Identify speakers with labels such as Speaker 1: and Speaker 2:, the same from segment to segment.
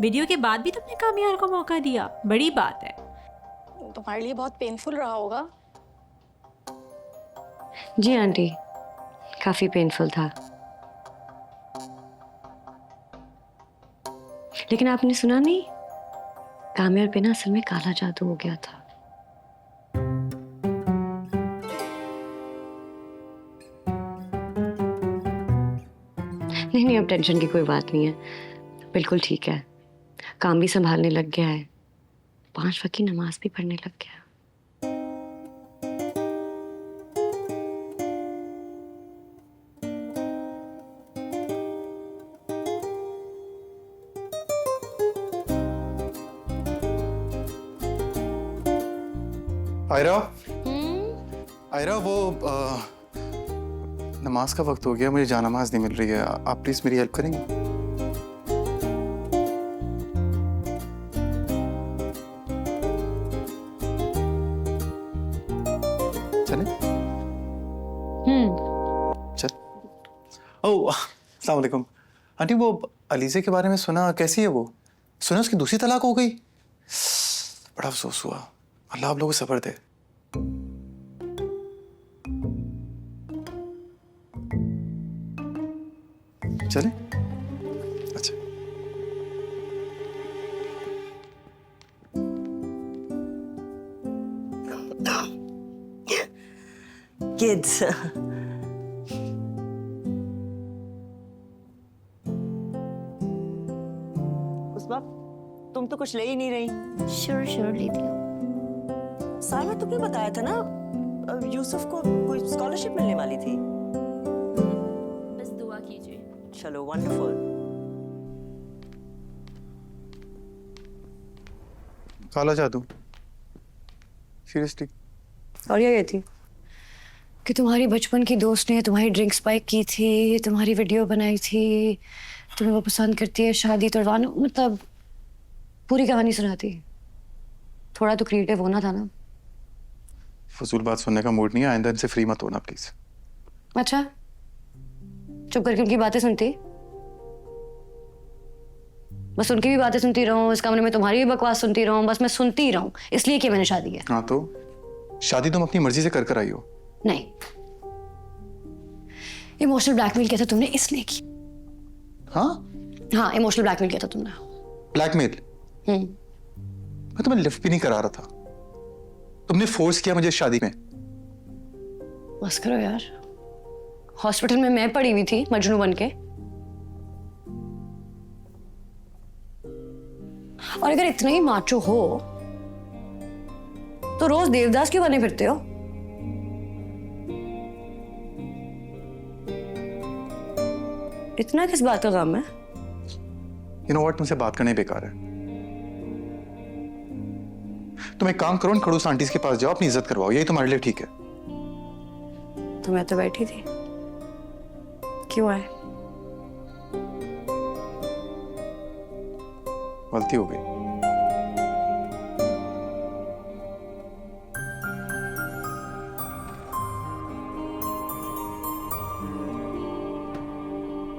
Speaker 1: Video के बाद भी तुमने कामयार को मौका दिया, बड़ी बात है।
Speaker 2: तुम्हारे लिए बहुत पेनफुल रहा होगा।
Speaker 3: जी आंटी, काफी पेनफुल था। लेकिन आपने सुना नहीं, कामयार पे ना असल में काला जादू हो गया था। नहीं नहीं, अब टेंशन की कोई बात नहीं है, बिल्कुल ठीक है। काम भी संभालने लग गया है, 5 वक्त की नमाज भी पढ़ने लग गया।
Speaker 4: आयरा, आयरा वो नमाज का वक्त हो गया, मुझे जानमाज नहीं मिल रही है। आप प्लीज मेरी हेल्प करेंगे? चले? चल। ओह, अस्सलाम वालेकुम। आंटी, वो अलीज़े के बारे में सुना, कैसी है वो? सुना उसकी दूसरी तलाक हो गई। बड़ा अफसोस हुआ। अल्लाह आप लोगों को सब्र दे। चले? अच्छा।
Speaker 5: Kids. उस्मा, तुम तो कुछ ले ही नहीं रही।
Speaker 6: श्योर लेती हूँ।
Speaker 5: सालमा, तुमने बताया था ना यूसुफ को कोई स्कॉलरशिप मिलने वाली थी।
Speaker 6: बस दुआ कीजिए।
Speaker 5: चलो, वंडरफुल।
Speaker 4: काला जादू, सीरियसली?
Speaker 3: और ये थी कि तुम्हारी बचपन की दोस्त ने तुम्हारी ड्रिंक स्पाइक की थी, तुम्हारी वीडियो बनाई थी, तुम्हें वो पसंद करती है, शादी तुड़वाना, मतलब पूरी कहानी सुनाती। थोड़ा तो क्रिएटिव होना था ना।
Speaker 4: फजूल बात सुनने का मूड नहीं है, आइंदा इनसे फ्री मत होना प्लीज।
Speaker 3: अच्छा, चुप करके उनकी बातें सुनती? बस उनकी भी बातें सुनती रहूं, इस कमरे में तुम्हारी भी बकवास सुनती रहूं, बस मैं सुनती रहूं, इसलिए कि मैंने शादी है।
Speaker 4: हाँ तो शादी तुम अपनी मर्जी से कर आई हो।
Speaker 3: नहीं, इमोशनल ब्लैकमेल किया था तुमने, इसलिए की।
Speaker 4: हाँ,
Speaker 3: हाँ, इमोशनल ब्लैकमेल किया था तुमने।
Speaker 4: ब्लैकमेल? मैं तुम्हें लिफ्ट भी नहीं करा रहा था, तुमने फोर्स किया मुझे शादी में।
Speaker 3: बस करो यार, हॉस्पिटल में मैं पड़ी हुई थी मजनू बन के। और अगर इतना ही माचो हो तो रोज देवदास क्यों बने फिरते हो? इतना किस बात का गम है?
Speaker 4: यू नो व्हाट, तुमसे बात करना ही बेकार है। तुम एक काम करो, खड़ूस आंटीज के पास जाओ, अपनी इज्जत करवाओ, यही तुम्हारे लिए ठीक है।
Speaker 3: तो मैं तो बैठी थी, क्यों आए?
Speaker 4: गलती हो गई।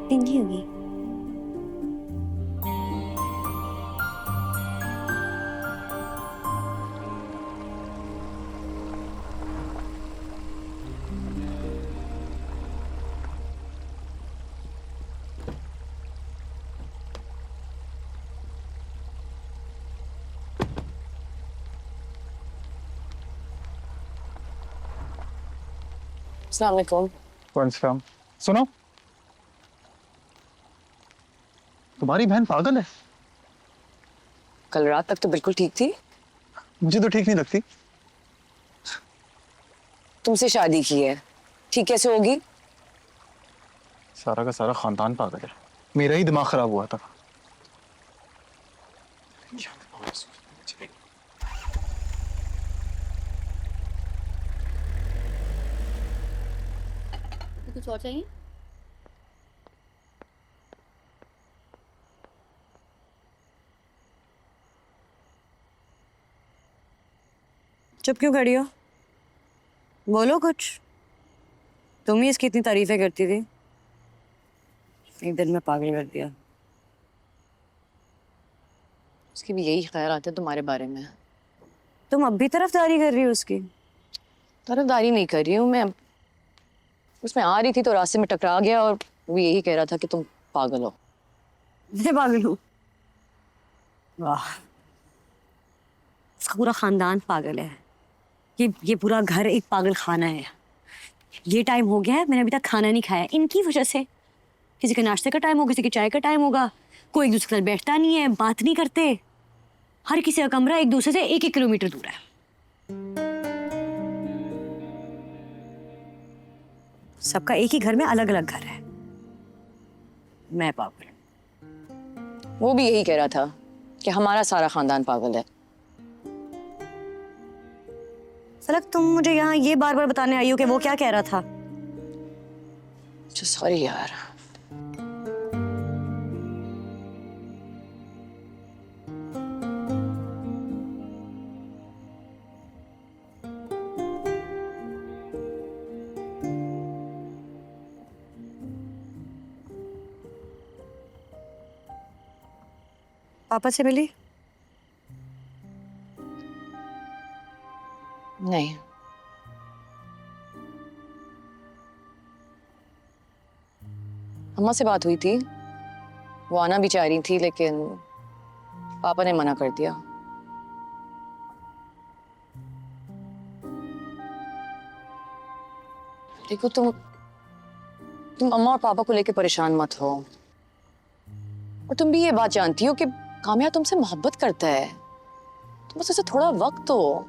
Speaker 3: पिंकी होगी। अस्सलाम वालेकुम।
Speaker 4: वालेकुम। सुनो, तुम्हारी बहन पागल है।
Speaker 3: कल रात तक तो बिल्कुल ठीक थी।
Speaker 4: मुझे तो ठीक नहीं लगती।
Speaker 3: तुमसे शादी की है, ठीक कैसे होगी?
Speaker 4: सारा का सारा खानदान पागल है, मेरा ही दिमाग खराब हुआ था।
Speaker 6: कुछ और चाहिए?
Speaker 3: चुप क्यों खड़ी हो? बोलो कुछ। तुम ही इसकी इतनी तारीफें करती थी, एक दिन में पागल कर दिया। उसकी भी यही ख्याल आते हैं तुम्हारे बारे में।
Speaker 5: तुम अब भी तरफदारी कर रही हो उसकी?
Speaker 3: तरफदारी नहीं कर रही हूँ मैं। उसमें आ रही थी तो रास्ते में टकरा गया और वो यही कह रहा था कि तुम पागल हो।
Speaker 5: मैं पागल हूँ? वाह, इसका पूरा खानदान पागल है। ये पूरा घर एक पागल खाना है। ये टाइम हो गया है, मैंने अभी तक खाना नहीं खाया इनकी वजह से। किसी के नाश्ते का टाइम होगा, किसी के चाय का टाइम होगा, कोई एक दूसरे के साथ बैठता नहीं है, बात नहीं करते। हर किसी का कमरा एक दूसरे से 1-1 किलोमीटर दूर है। सबका एक ही घर में अलग अलग घर है। मैं पागल।
Speaker 3: वो भी यही कह रहा था कि हमारा सारा खानदान पागल है।
Speaker 5: सलक, तुम मुझे यहाँ ये बार बार बताने आई हो कि वो क्या कह रहा था?
Speaker 3: सॉरी यार।
Speaker 5: पापा से मिली?
Speaker 3: नहीं, अम्मा से बात हुई थी, वो आना भी चाह रही थी लेकिन पापा ने मना कर दिया। देखो तुम अम्मा और पापा को लेके परेशान मत हो। और तुम भी ये बात जानती हो कि कामया तुमसे मोहब्बत करता है। तुम बस उसे थोड़ा वक्त दो,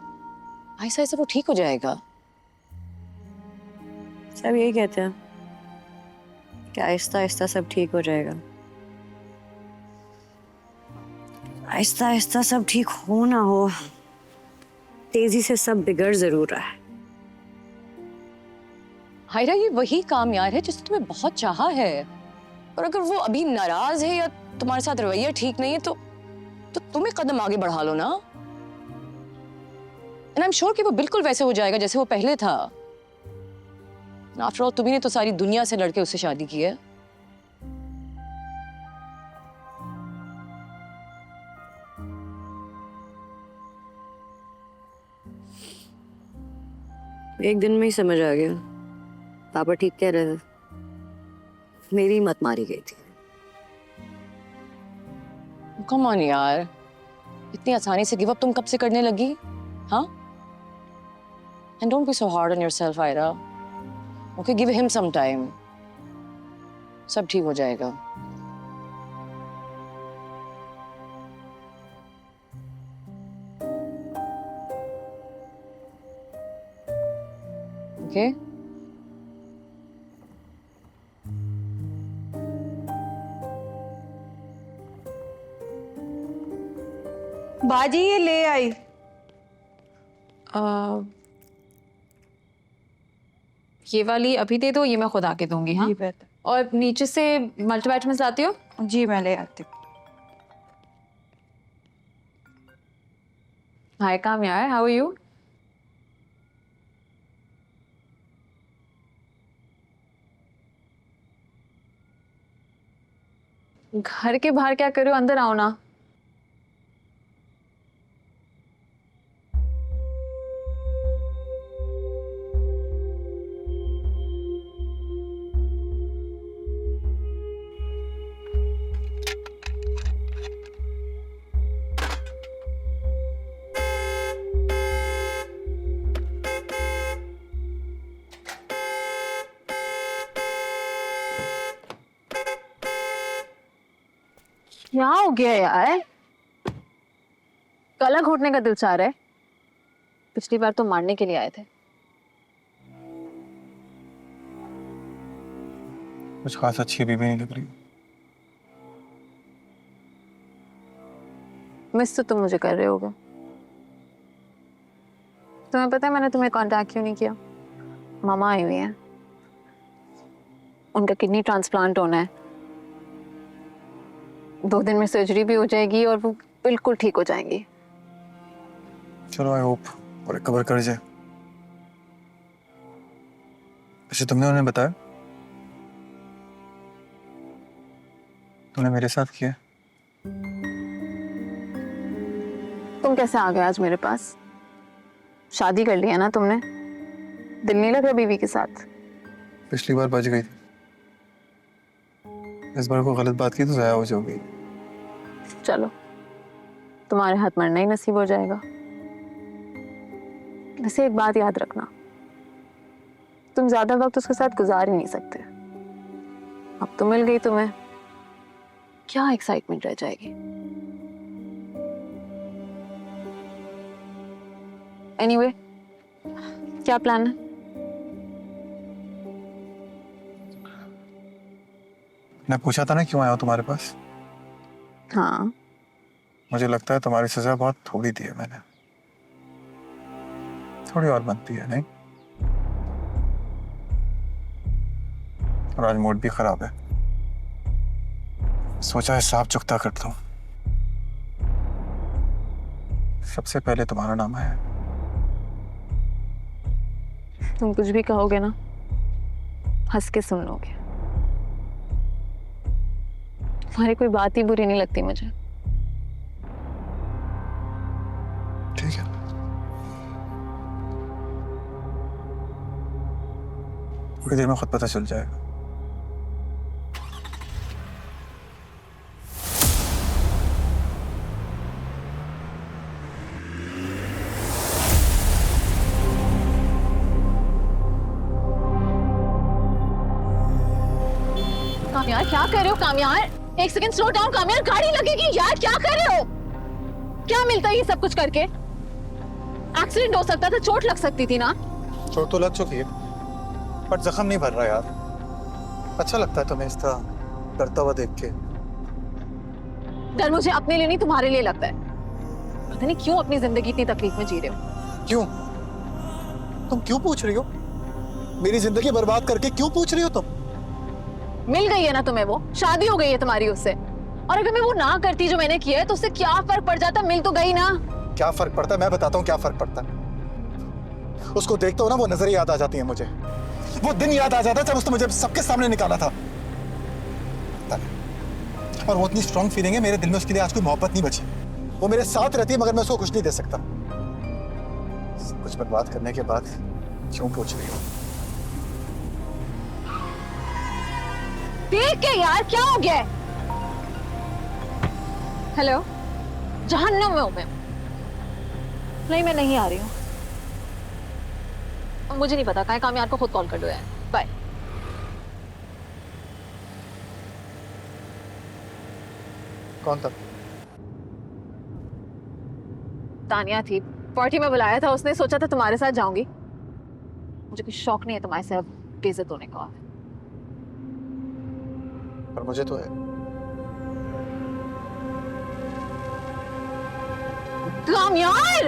Speaker 3: ऐसा ऐसा वो ठीक हो जाएगा।
Speaker 5: सब यही कहते हैं कि आहिस्ता आहिस्ता सब ठीक हो जाएगा। आहिस्ता आहिस्ता सब ठीक हो ना हो, तेजी से सब बिगड़ जरूर रहा है।
Speaker 3: हायरा, ये वही कामयार है जिसने तुम्हें बहुत चाहा है। और अगर वो अभी नाराज है या तुम्हारे साथ रवैया ठीक नहीं है तो तुम एक कदम आगे बढ़ा लो ना। एंड आई एम श्योर कि वो बिल्कुल वैसे हो जाएगा जैसे वो पहले था। आफ्टर ऑल तुम्ही ने तो सारी दुनिया से लड़के उससे शादी की है।
Speaker 5: एक दिन में ही समझ आ गया, पापा ठीक कह रहे थे। मेरी मत मारी गई थी।
Speaker 3: कम ऑन यार, इतनी आसानी से गिव अप तुम कब से करने लगी? हाँ? And don't be so hard on yourself Ayra. Okay, give him some time, सब ठीक हो जाएगा। ओके?
Speaker 7: बाजी ये ले आई।
Speaker 1: ये वाली अभी दे दो, ये मैं खुद आके दूंगी। हाँ,
Speaker 7: जी बेहतर।
Speaker 1: और नीचे से मल्टीवाइटमिन्स लाती हो?
Speaker 7: जी मैं ले आती हूँ।
Speaker 1: हाय कामया, हाउ आर यू? घर के बाहर क्या कर रहे हो? अंदर आओ ना। क्या हो गया यार? गला घोटने का दिल चाह रहा है। पिछली बार तो मारने के लिए आए थे।
Speaker 4: कुछ खास अच्छी अभी भी नहीं लग रही।
Speaker 1: मिस तो तुम मुझे कर रहे होगे। तुम्हें पता है मैंने तुम्हें कांटेक्ट क्यों नहीं किया? मामा आई हुई है, उनका किडनी ट्रांसप्लांट होना है। 2 दिन में सर्जरी भी हो जाएगी और वो बिल्कुल ठीक हो जाएंगी।
Speaker 4: चलो, आई होप वो रिकवर कर जाए। वैसे तुमने उन्हें बताया? तुमने मेरे साथ किया?
Speaker 1: तुम कैसे आ गए आज मेरे पास? शादी कर लिया ना तुमने? दिल नहीं लग रहा बीवी के साथ?
Speaker 4: पिछली बार बच गई थी, इस बार को गलत बात की तो जाया हो जाओगी।
Speaker 1: चलो, तुम्हारे हाथ मरना ही नसीब हो जाएगा। वैसे एक बात याद रखना, तुम ज्यादा वक्त उसके साथ गुजार ही नहीं सकते। अब तो मिल गई तुम्हें, क्या एक्साइटमेंट रह जाएगी। एनीवे, क्या प्लान है?
Speaker 4: मैं पूछा था ना क्यों आया हूं तुम्हारे पास।
Speaker 1: हाँ,
Speaker 4: मुझे लगता है तुम्हारी सजा बहुत थोड़ी दी है मैंने, थोड़ी और बनती है नहीं? और आज मूड भी खराब है, सोचा हिसाब चुकता कर लूं। सबसे पहले तुम्हारा नाम है।
Speaker 1: तुम कुछ भी कहोगे ना, हंस के सुन लोगे। तुम्हारी कोई बात ही बुरी नहीं लगती मुझे।
Speaker 4: ठीक है, थोड़ी देर में खुद पता चल जाएगा।
Speaker 1: कामयार, क्या कर रहे हो कामयार? एक सेकंड स्लो डाउन कामयार, गाड़ी लगेगी यार, क्या कर रहे हो? क्या मिलता है ये सब कुछ करके? एक्सीडेंट हो सकता था, चोट लग सकती थी ना।
Speaker 4: चोट तो लग चुकी है, पर जख्म नहीं भर रहा यार। अच्छा लगता है तुम्हें इस तरह डरता हुआ देख के।
Speaker 1: डर मुझे अपने लिए नहीं, तुम्हारे लिए लगता है। पता नहीं क्यों अपनी जिंदगी इतनी तकलीफ में जी रहे हो।
Speaker 4: क्यों? तुम क्यों पूछ रही हो? मेरी जिंदगी बर्बाद करके क्यों पूछ रही हो तुम?
Speaker 1: मिल गई है ना तुम्हें वो, शादी हो गई है तुम्हारी उससे। और अगर मैं वो ना करती जो मैंने किया है तो उससे क्या फर्क पड़ जाता? मिल तो गई ना।
Speaker 4: क्या फर्क पड़ता है? मैं बताता हूँ क्या फर्क पड़ता है। उसको देखता हूँ ना, वो नजरें याद आ जाती है मुझे। वो दिन याद आ जाता है जब उसने मुझे सबके सामने निकाला था। और वो इतनी स्ट्रॉन्ग फीलिंग है मेरे दिल में, उसके लिए आज कोई मोहब्बत नहीं बची। वो मेरे साथ रहती है मगर मैं उसको कुछ नहीं दे सकता। कुछ बर्बाद करने के बाद क्यों पूछ रही हो?
Speaker 1: देख के यार, क्या हो गया? हेलो, जहन्नुम में हूं मैं। नहीं, मैं नहीं आ रही हूँ। मुझे नहीं पता, कहीं कामयार को खुद कॉल कर दो यार। बाय।
Speaker 4: कौन था?
Speaker 1: तानिया थी, पार्टी में बुलाया था उसने, सोचा था तुम्हारे साथ जाऊंगी। मुझे कुछ शौक नहीं है तुम्हारे साथ बेइज्जत होने का।
Speaker 4: पर मुझे तो है।
Speaker 1: कामयार!